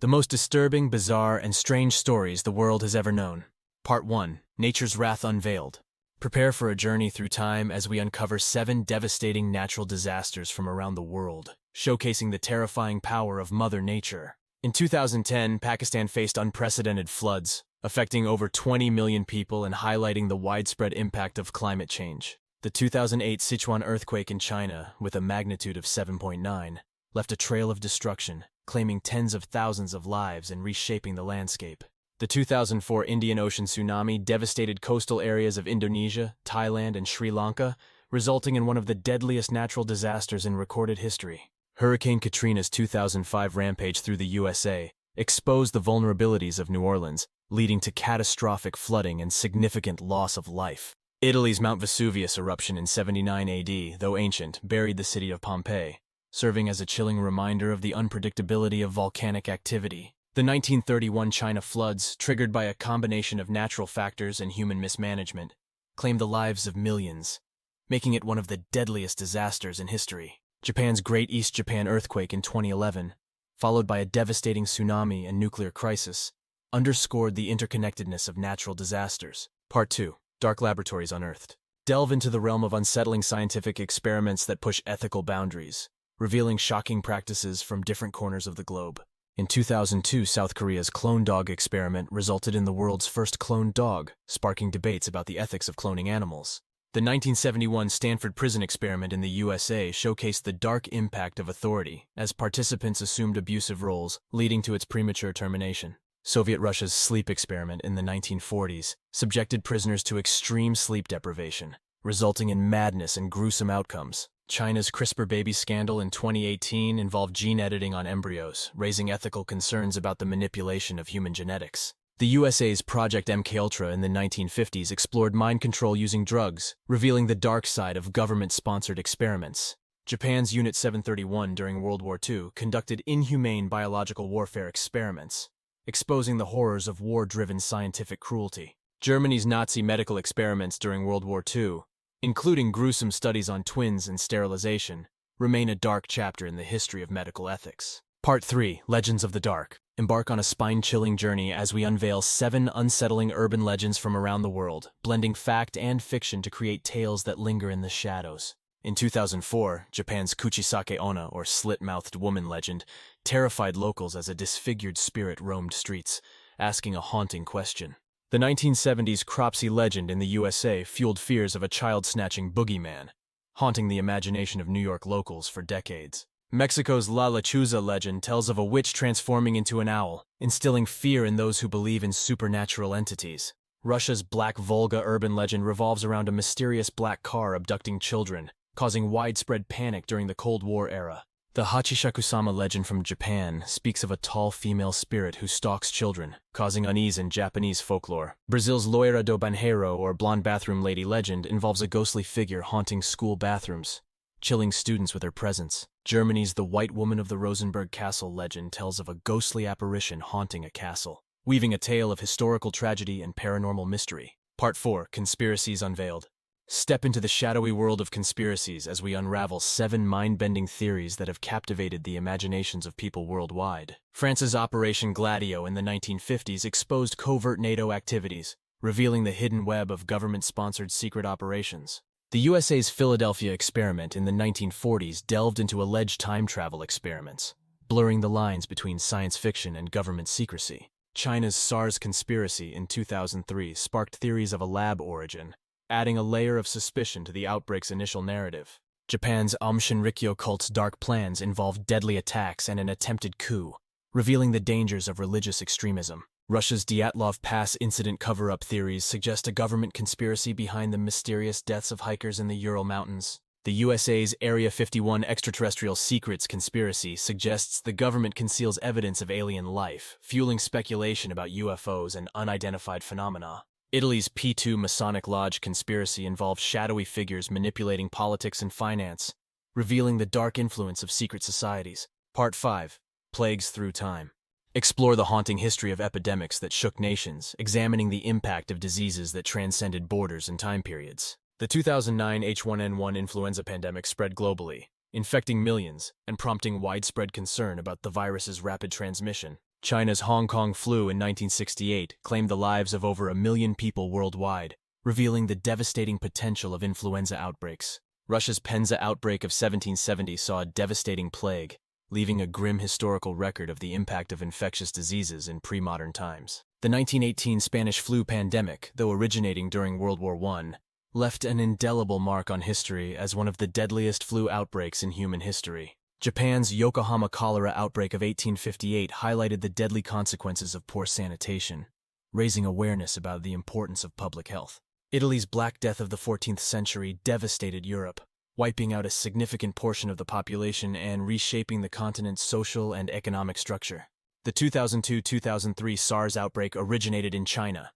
The most disturbing, bizarre, and strange stories the world has ever known. Part 1. Nature's Wrath Unveiled. Prepare for a journey through time as we uncover 7 devastating natural disasters from around the world, showcasing the terrifying power of Mother Nature. In 2010, Pakistan faced unprecedented floods, affecting over 20 million people and highlighting the widespread impact of climate change. The 2008 Sichuan earthquake in China, with a magnitude of 7.9, left a trail of destruction, claiming tens of thousands of lives and reshaping the landscape. The 2004 Indian Ocean tsunami devastated coastal areas of Indonesia, Thailand, and Sri Lanka, resulting in one of the deadliest natural disasters in recorded history. Hurricane Katrina's 2005 rampage through the USA exposed the vulnerabilities of New Orleans, leading to catastrophic flooding and significant loss of life. Italy's Mount Vesuvius eruption in 79 AD, though ancient, buried the city of Pompeii, serving as a chilling reminder of the unpredictability of volcanic activity. The 1931 China floods, triggered by a combination of natural factors and human mismanagement, claimed the lives of millions, making it one of the deadliest disasters in history. Japan's Great East Japan earthquake in 2011, followed by a devastating tsunami and nuclear crisis, underscored the interconnectedness of natural disasters. Part 2. Dark Laboratories Unearthed. Delve into the realm of unsettling scientific experiments that push ethical boundaries, revealing shocking practices from different corners of the globe. In 2002, South Korea's clone dog experiment resulted in the world's first cloned dog, sparking debates about the ethics of cloning animals. The 1971 Stanford prison experiment in the USA showcased the dark impact of authority, as participants assumed abusive roles, leading to its premature termination. Soviet Russia's sleep experiment in the 1940s subjected prisoners to extreme sleep deprivation, resulting in madness and gruesome outcomes. China's CRISPR baby scandal in 2018 involved gene editing on embryos, raising ethical concerns about the manipulation of human genetics. The USA's Project MKUltra in the 1950s explored mind control using drugs, revealing the dark side of government-sponsored experiments. Japan's Unit 731 during World War II conducted inhumane biological warfare experiments, exposing the horrors of war-driven scientific cruelty. Germany's Nazi medical experiments during World War II, including gruesome studies on twins and sterilization, remain a dark chapter in the history of medical ethics. Part 3. Legends of the Dark. Embark on a spine-chilling journey as we unveil 7 unsettling urban legends from around the world, blending fact and fiction to create tales that linger in the shadows. In 2004, Japan's Kuchisake Onna, or slit-mouthed woman legend, terrified locals as a disfigured spirit roamed streets, asking a haunting question. The 1970s Cropsey legend in the USA fueled fears of a child-snatching boogeyman, haunting the imagination of New York locals for decades. Mexico's La Lechuza legend tells of a witch transforming into an owl, instilling fear in those who believe in supernatural entities. Russia's Black Volga urban legend revolves around a mysterious black car abducting children, causing widespread panic during the Cold War era. The Hachishakusama legend from Japan speaks of a tall female spirit who stalks children, causing unease in Japanese folklore. Brazil's Loira do Banheiro, or Blonde Bathroom Lady legend, involves a ghostly figure haunting school bathrooms, chilling students with her presence. Germany's The White Woman of the Rosenberg Castle legend tells of a ghostly apparition haunting a castle, weaving a tale of historical tragedy and paranormal mystery. Part 4. Conspiracies Unveiled. Step into the shadowy world of conspiracies as we unravel 7 mind-bending theories that have captivated the imaginations of people worldwide. France's Operation Gladio in the 1950s exposed covert NATO activities, revealing the hidden web of government-sponsored secret operations. The USA's Philadelphia experiment in the 1940s delved into alleged time travel experiments, blurring the lines between science fiction and government secrecy. China's SARS conspiracy in 2003 sparked theories of a lab origin, adding a layer of suspicion to the outbreak's initial narrative. Japan's Aum Shinrikyo cult's dark plans involved deadly attacks and an attempted coup, revealing the dangers of religious extremism. Russia's Dyatlov Pass incident cover-up theories suggest a government conspiracy behind the mysterious deaths of hikers in the Ural Mountains. The USA's Area 51 extraterrestrial secrets conspiracy suggests the government conceals evidence of alien life, fueling speculation about UFOs and unidentified phenomena. Italy's P2 Masonic Lodge conspiracy involves shadowy figures manipulating politics and finance, revealing the dark influence of secret societies. Part 5. Plagues Through Time. Explore the haunting history of epidemics that shook nations, examining the impact of diseases that transcended borders and time periods. The 2009 H1N1 influenza pandemic spread globally, infecting millions and prompting widespread concern about the virus's rapid transmission. China's Hong Kong flu in 1968 claimed the lives of over 1 million people worldwide, revealing the devastating potential of influenza outbreaks. Russia's Penza outbreak of 1770 saw a devastating plague, leaving a grim historical record of the impact of infectious diseases in pre-modern times. The 1918 Spanish flu pandemic, though originating during World War I, left an indelible mark on history as one of the deadliest flu outbreaks in human history. Japan's Yokohama cholera outbreak of 1858 highlighted the deadly consequences of poor sanitation, raising awareness about the importance of public health. Italy's Black Death of the 14th century devastated Europe, wiping out a significant portion of the population and reshaping the continent's social and economic structure. The 2002-2003 SARS outbreak originated in China,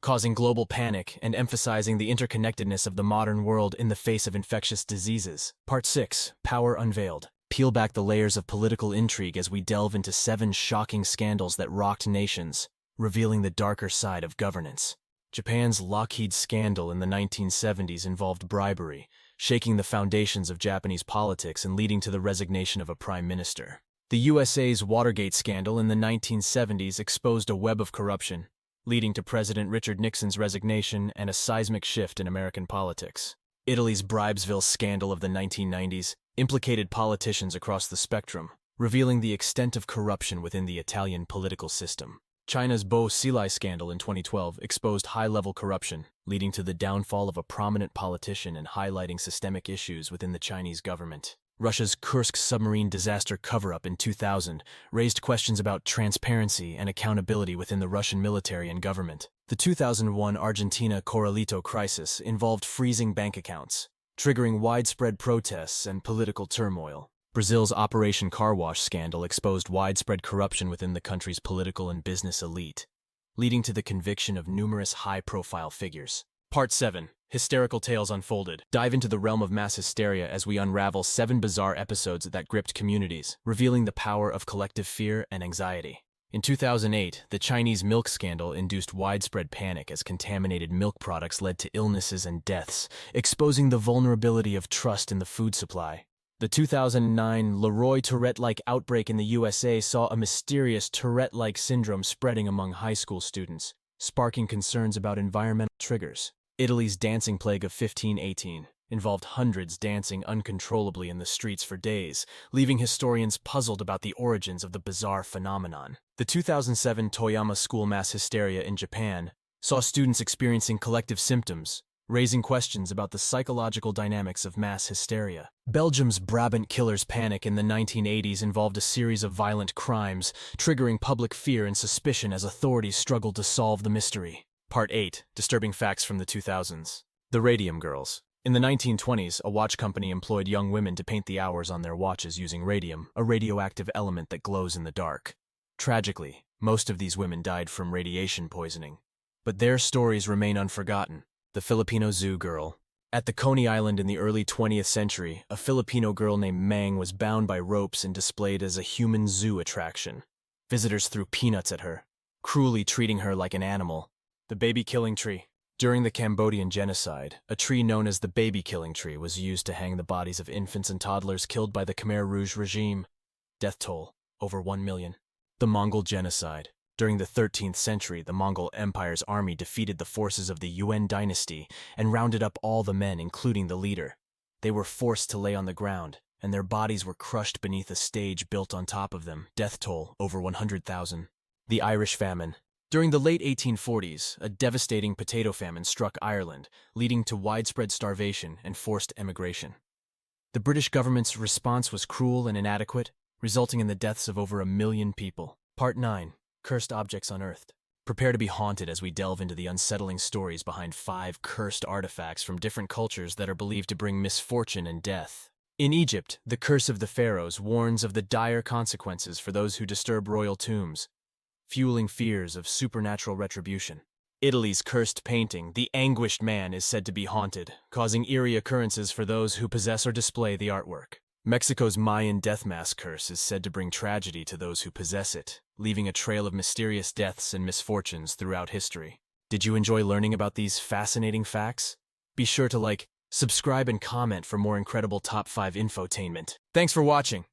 causing global panic and emphasizing the interconnectedness of the modern world in the face of infectious diseases. Part 6. Power Unveiled. Peel back the layers of political intrigue as we delve into 7 shocking scandals that rocked nations, revealing the darker side of governance. Japan's Lockheed scandal in the 1970s involved bribery, shaking the foundations of Japanese politics and leading to the resignation of a prime minister. The USA's Watergate scandal in the 1970s exposed a web of corruption, leading to President Richard Nixon's resignation and a seismic shift in American politics. Italy's Bribesville scandal of the 1990s implicated politicians across the spectrum, revealing the extent of corruption within the Italian political system. China's Bo Xilai scandal in 2012 exposed high-level corruption, leading to the downfall of a prominent politician and highlighting systemic issues within the Chinese government. Russia's Kursk submarine disaster cover-up in 2000 raised questions about transparency and accountability within the Russian military and government. The 2001 Argentina Corralito crisis involved freezing bank accounts, triggering widespread protests and political turmoil. Brazil's Operation Car Wash scandal exposed widespread corruption within the country's political and business elite, leading to the conviction of numerous high-profile figures. Part 7. Hysterical Tales Unfolded. Dive into the realm of mass hysteria as we unravel 7 bizarre episodes that gripped communities, revealing the power of collective fear and anxiety. In 2008, the Chinese milk scandal induced widespread panic as contaminated milk products led to illnesses and deaths, exposing the vulnerability of trust in the food supply. The 2009 Leroy Tourette-like outbreak in the USA saw a mysterious Tourette-like syndrome spreading among high school students, sparking concerns about environmental triggers. Italy's dancing plague of 1518 involved hundreds dancing uncontrollably in the streets for days, leaving historians puzzled about the origins of the bizarre phenomenon. The 2007 Toyama school mass hysteria in Japan saw students experiencing collective symptoms, raising questions about the psychological dynamics of mass hysteria. Belgium's Brabant killers' panic in the 1980s involved a series of violent crimes, triggering public fear and suspicion as authorities struggled to solve the mystery. Part 8. Disturbing Facts from the 2000s. The Radium Girls. In the 1920s, a watch company employed young women to paint the hours on their watches using radium, a radioactive element that glows in the dark. Tragically, most of these women died from radiation poisoning. But their stories remain unforgotten. The Filipino Zoo Girl. At the Coney Island in the early 20th century, a Filipino girl named Mang was bound by ropes and displayed as a human zoo attraction. Visitors threw peanuts at her, cruelly treating her like an animal. The Baby Killing Tree. During the Cambodian genocide, a tree known as the Baby Killing Tree was used to hang the bodies of infants and toddlers killed by the Khmer Rouge regime. Death toll, over 1 million. The Mongol genocide. During the 13th century, the Mongol Empire's army defeated the forces of the Yuan dynasty and rounded up all the men, including the leader. They were forced to lay on the ground, and their bodies were crushed beneath a stage built on top of them. Death toll, over 100,000. The Irish famine. During the late 1840s, a devastating potato famine struck Ireland, leading to widespread starvation and forced emigration. The British government's response was cruel and inadequate, resulting in the deaths of over 1 million people. Part 9. Cursed Objects Unearthed. Prepare to be haunted as we delve into the unsettling stories behind 5 cursed artifacts from different cultures that are believed to bring misfortune and death. In Egypt, the Curse of the Pharaohs warns of the dire consequences for those who disturb royal tombs, fueling fears of supernatural retribution. Italy's cursed painting, The Anguished Man, is said to be haunted, causing eerie occurrences for those who possess or display the artwork. Mexico's Mayan death mask curse is said to bring tragedy to those who possess it, leaving a trail of mysterious deaths and misfortunes throughout history. Did you enjoy learning about these fascinating facts? Be sure to like, subscribe, and comment for more incredible top 5 infotainment. Thanks for watching.